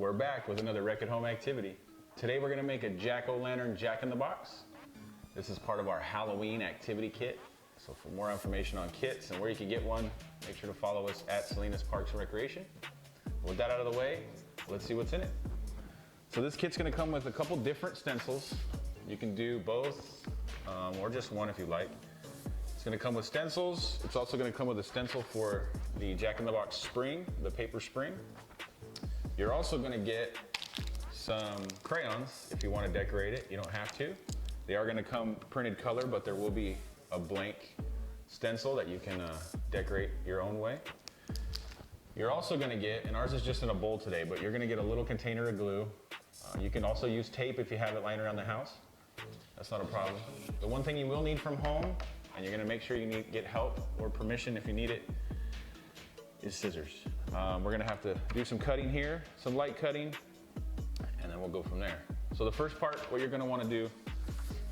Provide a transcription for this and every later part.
We're back with another Wreck at Home activity. Today we're gonna make a jack-o'-lantern jack-in-the-box. This is part of our Halloween activity kit. So for more information on kits and where you can get one, make sure to follow us at Salinas Parks and Recreation. With that out of the way, let's see what's in it. So this kit's gonna come with a couple different stencils. You can do both, or just one if you like. It's gonna come with stencils. It's also gonna come with a stencil for the jack-in-the-box spring, the paper spring. You're also gonna get some crayons if you wanna decorate it. You don't have to. They are gonna come printed color, but there will be a blank stencil that you can decorate your own way. You're also gonna get, and ours is just in a bowl today, but you're gonna get a little container of glue. You can also use tape if you have it lying around the house. That's not a problem. The one thing you will need from home, and you're gonna make sure you get help or permission if you need it, is scissors. We're gonna have to do some cutting here, some light cutting, and then we'll go from there. So the first part, what you're gonna wanna do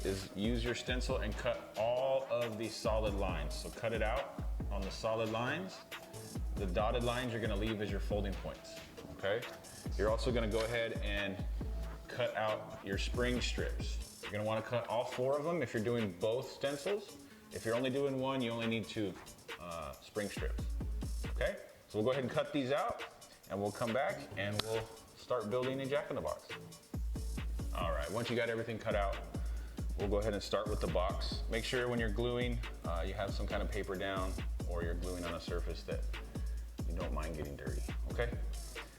is use your stencil and cut all of the solid lines. So cut it out on the solid lines. The dotted lines you're gonna leave as your folding points, okay? You're also gonna go ahead and cut out your spring strips. You're gonna wanna cut all 4 of them if you're doing both stencils. If you're only doing one, you only need 2 spring strips. Okay, so we'll go ahead and cut these out and we'll come back and we'll start building a jack-in-the-box. All right, once you got everything cut out, we'll go ahead and start with the box. Make sure when you're gluing, you have some kind of paper down or you're gluing on a surface that you don't mind getting dirty, okay?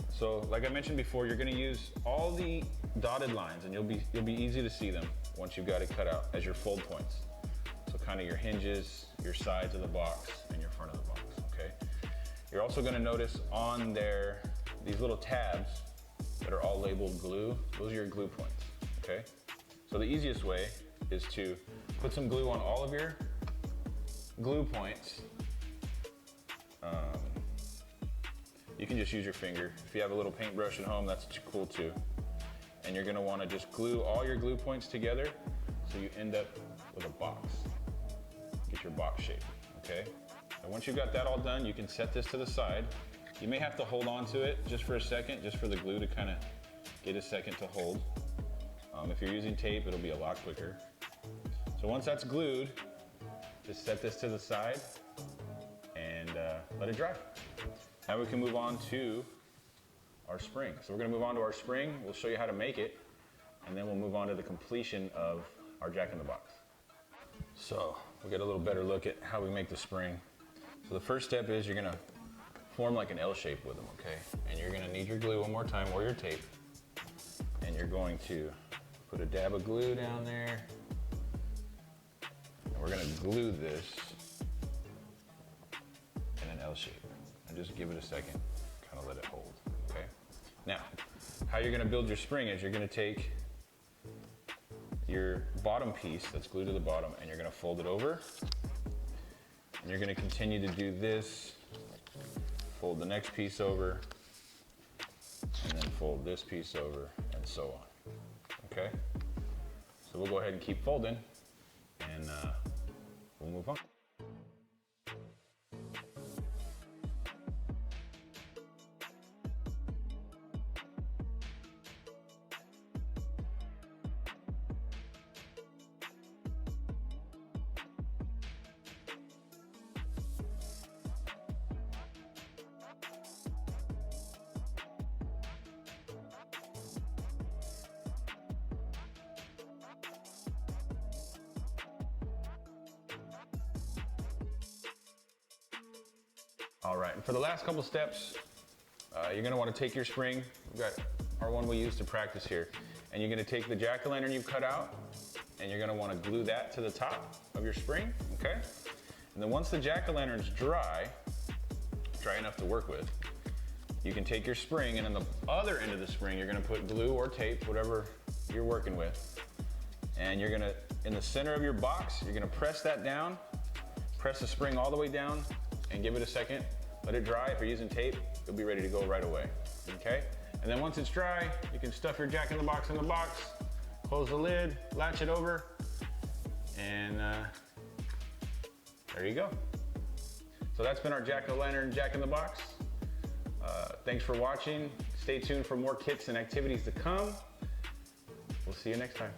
So like I mentioned before, you're gonna use all the dotted lines and you'll be easy to see them once you've got it cut out as your fold points. So kind of your hinges, your sides of the box, and your front of the box, okay? You're also gonna notice on there, these little tabs that are all labeled glue, those are your glue points, okay? So the easiest way is to put some glue on all of your glue points. You can just use your finger. If you have a little paintbrush at home, that's cool too. And you're gonna wanna just glue all your glue points together so you end up with a box. Get your box shape, okay? And once you've got that all done, you can set this to the side. You may have to hold on to it just for a second, just for the glue to kind of get a second to hold. If you're using tape, it'll be a lot quicker. So once that's glued, just set this to the side and let it dry. Now we can move on to our spring. So we're gonna move on to our spring. We'll show you how to make it, and then we'll move on to the completion of our jack-in-the-box. So we'll get a little better look at how we make the spring. So the first step is you're gonna form like an L shape with them, okay? And you're gonna need your glue one more time or your tape. And you're going to put a dab of glue down there. And we're gonna glue this in an L shape. And just give it a second, kind of let it hold, okay? Now, how you're gonna build your spring is you're gonna take your bottom piece that's glued to the bottom and you're gonna fold it over. And you're gonna continue to do this, fold the next piece over, and then fold this piece over, and so on, okay? So we'll go ahead and keep folding, and we'll move on. All right, and for the last couple steps, you're gonna wanna take your spring. We've got our one we use to practice here. And you're gonna take the jack-o'-lantern you've cut out, and you're gonna wanna glue that to the top of your spring, okay? And then once the jack-o'-lantern's dry enough to work with, you can take your spring, and on the other end of the spring, you're gonna put glue or tape, whatever you're working with. And you're gonna, in the center of your box, you're gonna press that down, press the spring all the way down, and give it a second. Let it dry. If you're using tape, you'll be ready to go right away, okay? And then once it's dry, you can stuff your jack-in-the-box in the box, close the lid, latch it over, and there you go. So that's been our jack-o'-lantern jack-in-the-box. Thanks for watching. Stay tuned for more kits and activities to come. We'll see you next time.